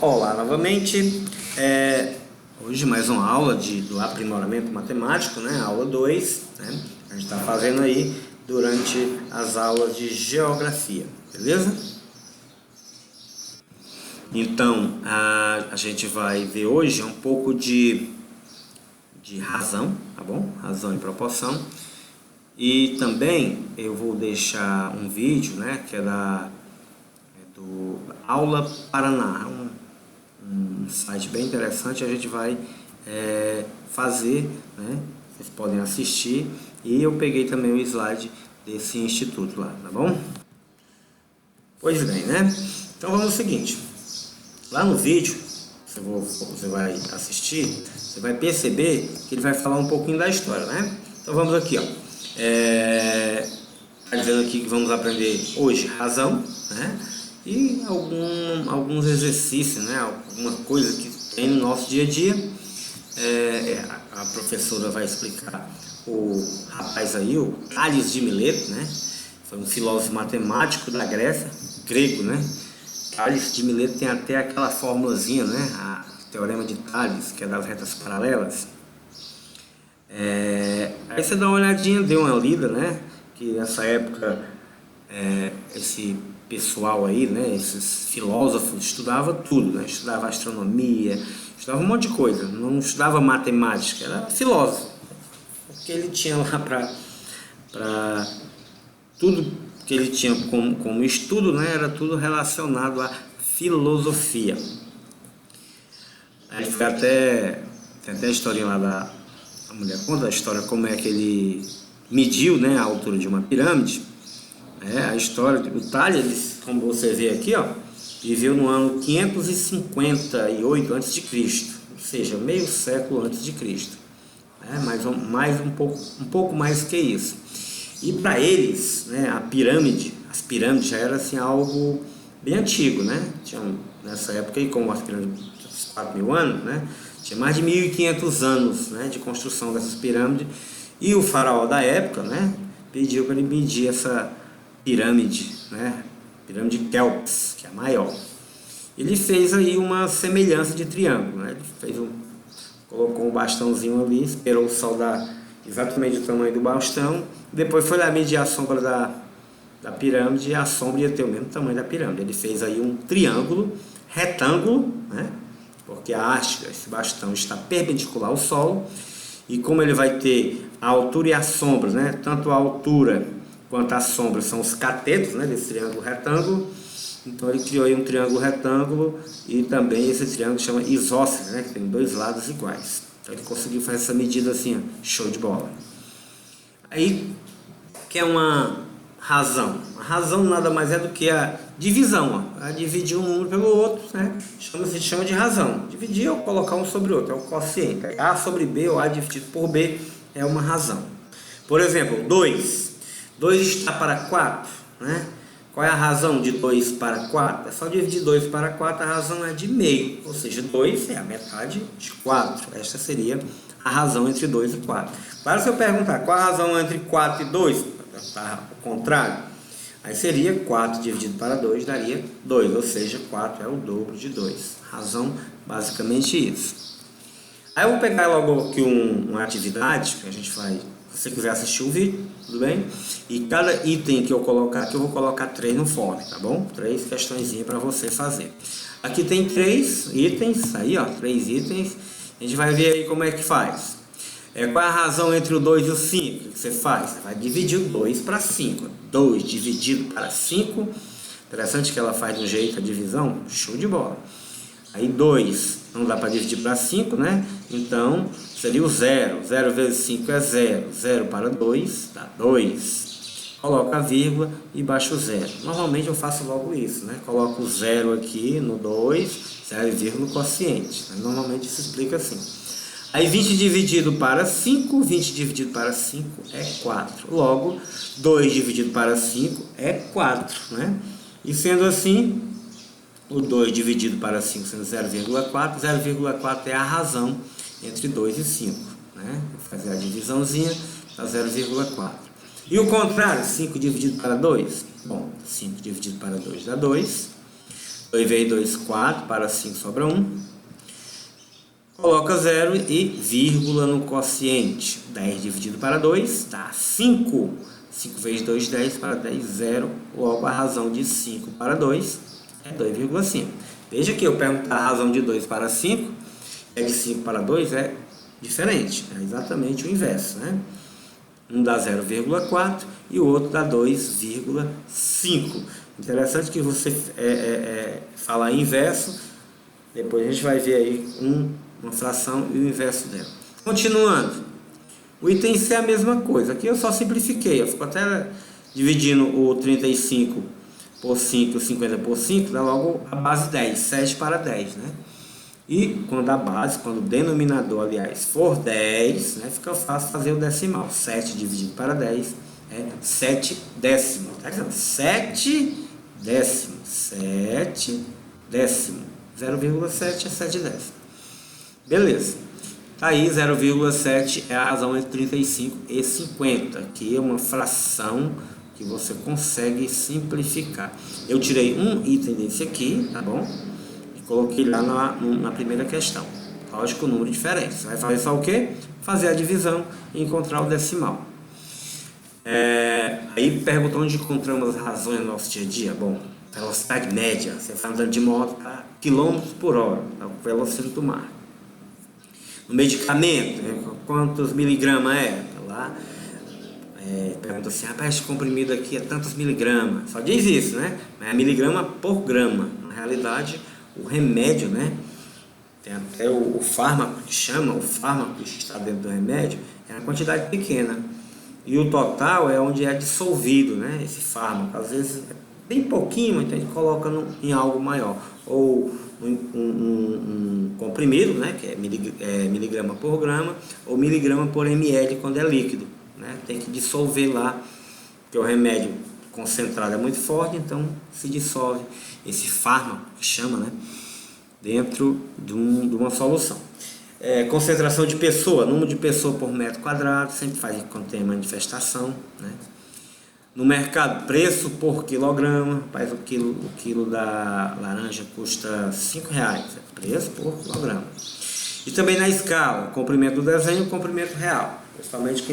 Olá novamente, hoje mais uma aula do aprimoramento matemático, né? Aula 2, né? A gente está fazendo aí durante as aulas de geografia, beleza? Então, a gente vai ver hoje um pouco de razão, tá bom? Razão e proporção. E também eu vou deixar um vídeo, né? Que é do Aula Paraná, um site bem interessante. A gente vai fazer, né? Vocês podem assistir, e eu peguei também o slide desse instituto lá, tá bom? Pois bem, né? Então vamos ao seguinte, lá no vídeo você vai assistir, você vai perceber que ele vai falar um pouquinho da história, né? Então vamos aqui, ó. Tá dizendo aqui que vamos aprender hoje razão, né? E alguns exercícios, né? Alguma coisa que tem no nosso dia a dia. A professora vai explicar o rapaz aí, o Tales de Mileto, né? Foi um filósofo matemático da Grécia, grego, né? Tales de Mileto tem até aquela formulazinha, né? A teorema de Tales, que é das retas paralelas. Aí você dá uma olhadinha, dê uma lida, né? Que nessa época esse pessoal aí, né, esses filósofos, estudava tudo, né? Estudava astronomia, estudava um monte de coisa, não estudava matemática, era filósofo, porque ele tinha lá para tudo que ele tinha como estudo, né, era tudo relacionado à filosofia. Aí fica tem até a historinha lá a mulher conta a história como é que ele mediu, né, a altura de uma pirâmide. A história do Tales, como você vê aqui, ó, viveu no ano 558 a.C., ou seja, meio século antes de Cristo, um pouco mais que isso. E para eles, né, as pirâmides já era assim algo bem antigo, né? Nessa época, e como as pirâmides de 4.000 anos, né, tinha mais de 1.500 anos, né, de construção dessas pirâmides, e o faraó da época, né, pediu para ele medir essa pirâmide, né? Pirâmide de Kelps, que é a maior. Ele fez aí uma semelhança de triângulo, né? Ele colocou um bastãozinho ali, esperou o sol dar exatamente o tamanho do bastão, depois foi lá medir a sombra da pirâmide, e a sombra ia ter o mesmo tamanho da pirâmide. Ele fez aí um triângulo retângulo, né? Porque a haste, esse bastão, está perpendicular ao solo, e como ele vai ter a altura e a sombra, né? Tanto a altura quanto a sombra são os catetos, né, desse triângulo retângulo. Então ele criou aí um triângulo retângulo, e também esse triângulo chama isósceles, né, que tem dois lados iguais. Então ele conseguiu fazer essa medida assim, ó, show de bola. Aí, que é uma razão. A razão nada mais é do que a divisão, ó. Dividir um número pelo outro, né, chama de razão. Dividir ou colocar um sobre o outro, é o quociente. A sobre B, ou A dividido por B, é uma razão. Por exemplo, 2 está para 4, né? Qual é a razão de 2 para 4? É só dividir 2 para 4, a razão é de meio, ou seja, 2 é a metade de 4. Esta seria a razão entre 2 e 4. Claro, se eu perguntar qual a razão entre 4 e 2, tá, o contrário, aí seria 4 dividido para 2 daria 2, ou seja, 4 é o dobro de 2. Razão, basicamente isso. Aí eu vou pegar logo aqui uma atividade que a gente vai. Se você quiser assistir o vídeo, tudo bem? E cada item que eu colocar aqui, eu vou colocar 3 no form, tá bom? 3 questõezinhas para você fazer. Aqui tem 3 itens, aí ó, 3 itens. A gente vai ver aí como é que faz. Qual é a razão entre o 2 e o 5? O que você faz? Você vai dividir o 2 para 5. 2 dividido para 5. Interessante que ela faz de um jeito a divisão, show de bola. Aí 2 não dá para dividir para 5, né? Então seria o 0. 0 vezes 5 é 0. 0 para 2 dá 2. Coloca a vírgula e baixa o 0. Normalmente eu faço logo isso, né? Coloco o 0 aqui no 2, 0 e vírgula no quociente. Normalmente se explica assim. Aí 20 dividido para 5, 20 dividido para 5 é 4. Logo, 2 dividido para 5 é 4, né? E sendo assim, o 2 dividido para 5 sendo 0,4, 0,4 é a razão entre 2 e 5, né? Vou fazer a divisãozinha, dá 0,4. E o contrário, 5 dividido para 2? Bom, 5 dividido para 2 dá 2. 2 vezes 2, 4, para 5 sobra 1. Coloca 0 e vírgula no quociente. 10 dividido para 2 dá 5. 5 vezes 2, 10, para 10, 0. Logo, a razão de 5 para 2 é 2,5. Veja que eu perguntar a razão de 2 para 5, é de 5 para 2 é diferente. É exatamente o inverso, né? Um dá 0,4 e o outro dá 2,5. Interessante que você falar inverso, depois a gente vai ver aí uma fração e o inverso dela. Continuando, o item C é a mesma coisa. Aqui eu só simplifiquei, eu fico até dividindo o 35 por 5 e o 50 por 5, dá logo a base 10, 7 para 10, né? E quando o denominador, aliás, for 10, né, fica fácil fazer o decimal. 7 dividido para 10 é 7 décimos. Tá dizendo? 7 décimos. 7 décimos. 0,7 é 7 décimos. Beleza. Tá aí, 0,7 é a razão entre 35 e 50. Aqui é uma fração que você consegue simplificar. Eu tirei um item desse aqui, tá bom? Coloquei lá na primeira questão. Lógico, número diferente. Você vai fazer só o quê? Fazer a divisão e encontrar o decimal. Aí pergunta onde encontramos as razões no nosso dia a dia. Bom, velocidade média. Você está andando de moto a quilômetros por hora. É o velocímetro do mar. No medicamento, quantos miligramas é? Lá, pergunta assim, rapaz, esse comprimido aqui é tantos miligramas. Só diz isso, né? Mas é miligrama por grama. Na realidade, o remédio, né? Tem até o fármaco que chama, o fármaco que está dentro do remédio, é uma quantidade pequena. E o total é onde é dissolvido, né? Esse fármaco. Às vezes é bem pouquinho, então a gente coloca em algo maior. Ou um comprimido, né? Que é miligrama por grama, ou miligrama por ml quando é líquido, né? Tem que dissolver lá, porque o remédio concentrado é muito forte, então se dissolve esse fármaco, que chama, né, dentro de uma solução. Concentração de pessoa, número de pessoa por metro quadrado, sempre faz quando tem manifestação, né? No mercado, preço por quilograma, faz o quilo da laranja custa R$5, é preço por quilograma. E também na escala, comprimento do desenho e comprimento real, principalmente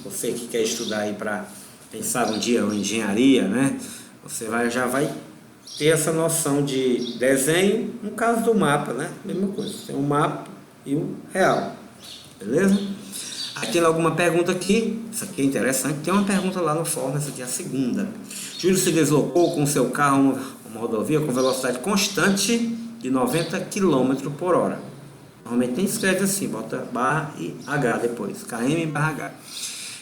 você que quer estudar aí para pensar um dia em engenharia, né? Você já vai ter essa noção de desenho, no caso do mapa, né? Mesma coisa, tem o mapa e o real, beleza? Aí tem alguma pergunta aqui, isso aqui é interessante, tem uma pergunta lá no fórum, essa aqui é a segunda. Júlio se deslocou com seu carro uma rodovia com velocidade constante de 90 km por hora. Normalmente tem escreve assim, bota barra e H depois, KM barra H.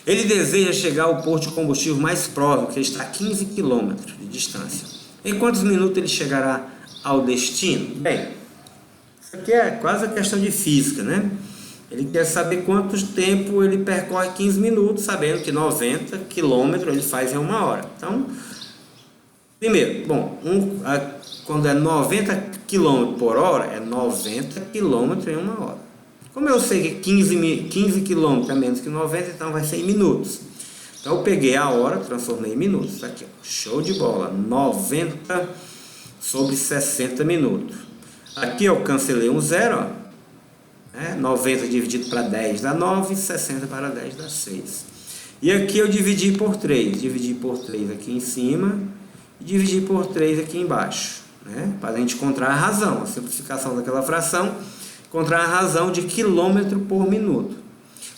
Ele deseja chegar ao posto de combustível mais próximo, que está a 15 km de distância. Em quantos minutos ele chegará ao destino? Bem, isso aqui é quase a questão de física, né? Ele quer saber quanto tempo ele percorre 15 minutos, sabendo que 90 km ele faz em 1 hora. Então, primeiro, quando é 90 km por hora, é 90 km em 1 hora. Como eu sei que 15 km é menos que 90, então vai ser em minutos. Então eu peguei a hora, transformei em minutos. Tá aqui, ó. Show de bola. 90 sobre 60 minutos. Aqui eu cancelei um zero, ó. 90 dividido para 10 dá 9, 60 para 10 dá 6. E aqui eu dividi por 3. Dividi por 3 aqui em cima e dividi por 3 aqui embaixo, né? Para a gente encontrar a razão, a simplificação daquela fração. Encontrar a razão de quilômetro por minuto.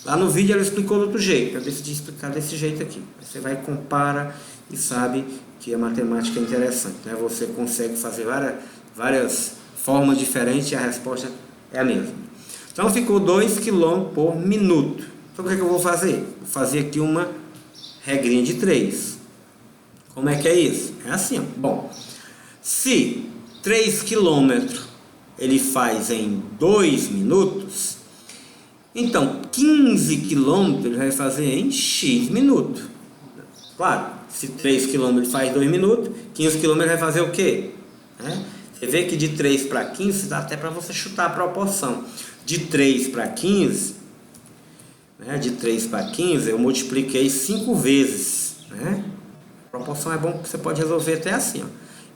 Lá no vídeo ela explicou de outro jeito, eu decidi explicar desse jeito aqui. Você vai, compara e sabe que a matemática é interessante, né? Você consegue fazer várias formas diferentes e a resposta é a mesma. Então ficou 2 km por minuto. Então o que é que eu vou fazer? Vou fazer aqui uma regrinha de 3. Como é que é isso? É assim, ó. Bom, se 3 km ele faz em 2 minutos, então 15 km ele vai fazer em X minutos. Claro, se 3 km ele faz 2 minutos, 15 km ele vai fazer o quê? Você vê que de 3 para 15 dá até para você chutar a proporção. De 3 para 15, de 3 para 15 eu multipliquei 5 vezes, né? A proporção é bom que você pode resolver até assim, ó.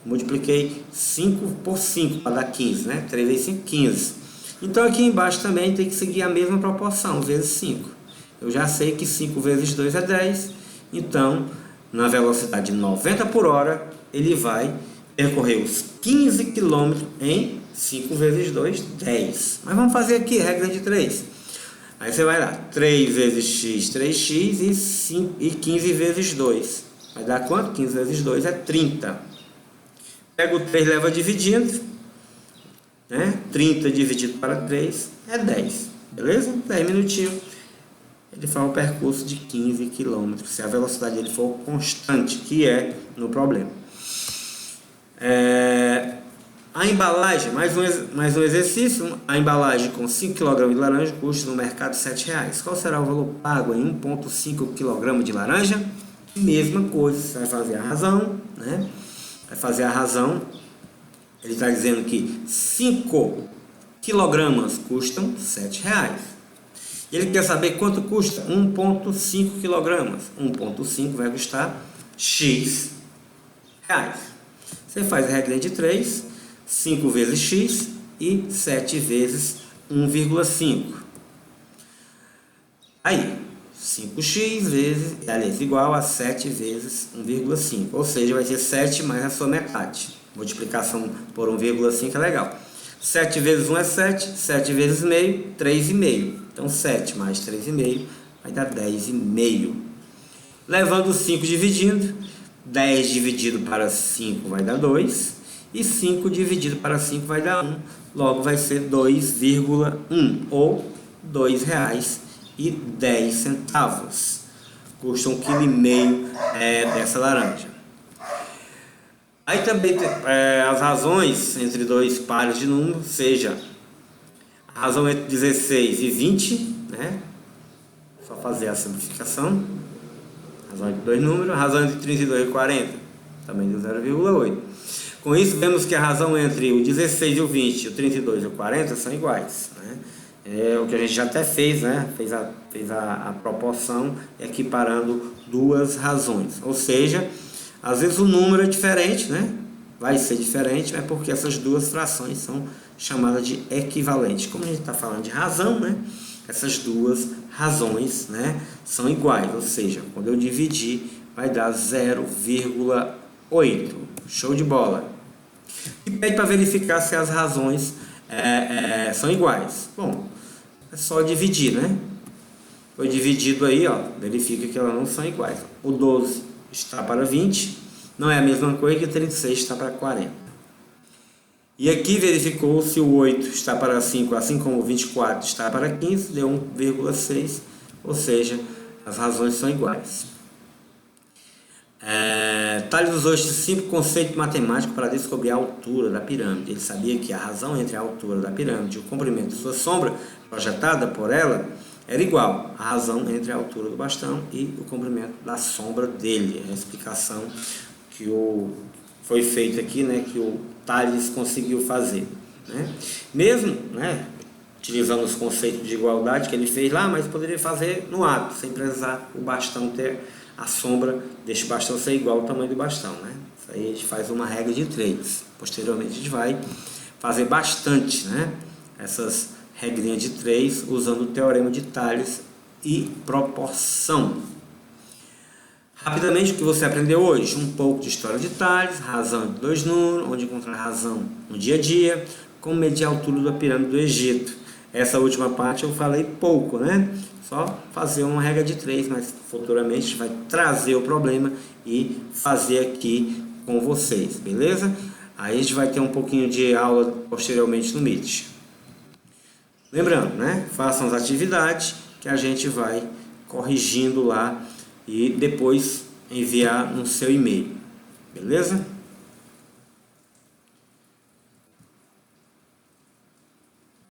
multipliquei 5 por 5 para dar 15, né? 3 vezes 5, 15. Então aqui embaixo também tem que seguir a mesma proporção, vezes 5. Eu já sei que 5 vezes 2 é 10, então na velocidade de 90 por hora, ele vai percorrer os 15 km em 5 vezes 2, 10. Mas vamos fazer aqui, regra de 3. Aí você vai lá, 3 vezes x, 3x e 15 vezes 2. Vai dar quanto? 15 vezes 2 é 30. Pega o 3 e leva dividindo, né? 30 dividido para 3 é 10. Beleza? 10 minutinhos. Ele faz o percurso de 15 km, se a velocidade dele for constante, que é no problema. A embalagem, mais um exercício, a embalagem com 5 kg de laranja custa no mercado R$ 7,00. Qual será o valor pago em 1,5 kg de laranja? Mesma coisa, você vai fazer a razão, né? Vai fazer a razão, ele está dizendo que 5 kg custam R$ 7,00. Ele quer saber quanto custa 1,5 kg. 1,5 vai custar X reais. Você faz a regra de 3, 5 vezes X e 7 vezes 1,5. Aí, 5x vezes, aliás, igual a 7 vezes 1,5. Ou seja, vai ser 7 mais a sua metade. Multiplicação por 1,5 é legal. 7 vezes 1 é 7, 7 vezes meio, 3,5. Então 7 mais 3,5 vai dar 10,5. Levando o 5 dividindo, 10 dividido para 5 vai dar 2. E 5 dividido para 5 vai dar 1. Logo vai ser 2,1 ou R$ 2,10. Custa 1,5 kg dessa laranja. Aí também as razões entre dois pares de números, seja a razão entre 16 e 20, né? Só fazer a simplificação. Razão entre dois números, a razão entre 32 e 40, também deu 0,8. Com isso, vemos que a razão entre o 16 e o 20, o 32 e o 40 são iguais, né? É o que a gente já até fez, né? Fez a proporção equiparando duas razões. Ou seja, às vezes o número é diferente, né? Vai ser diferente, mas porque essas duas frações são chamadas de equivalentes. Como a gente está falando de razão, né? Essas duas razões, né, são iguais. Ou seja, quando eu dividir, vai dar 0,8. Show de bola. E pede para verificar se as razões são iguais. Bom, é só dividir, né? Foi dividido aí, ó, verifica que elas não são iguais. O 12 está para 20, não é a mesma coisa que o 36 está para 40. E aqui verificou se o 8 está para 5, assim como o 24 está para 15, deu 1,6, ou seja, as razões são iguais. Tales usou este simples conceito matemático para descobrir a altura da pirâmide. Ele sabia que a razão entre a altura da pirâmide e o comprimento de sua sombra projetada por ela era igual à razão entre a altura do bastão e o comprimento da sombra dele. É a explicação que foi feita aqui, né, que o Tales conseguiu fazer, né? Mesmo, né, utilizando os conceitos de igualdade que ele fez lá, mas poderia fazer no ato, sem precisar o bastão ter a sombra deste bastão ser igual ao tamanho do bastão, né? Isso aí a gente faz uma regra de 3. Posteriormente a gente vai fazer bastante, né, essas regrinhas de 3 usando o teorema de Tales e proporção. Rapidamente, o que você aprendeu hoje? Um pouco de história de Tales, razão de dois números, onde encontrar razão no dia a dia, como medir a altura da pirâmide do Egito. Essa última parte eu falei pouco, né? Só fazer uma regra de 3, mas futuramente a gente vai trazer o problema e fazer aqui com vocês, beleza? Aí a gente vai ter um pouquinho de aula posteriormente no Meet. Lembrando, né? Façam as atividades que a gente vai corrigindo lá e depois enviar no seu e-mail, beleza?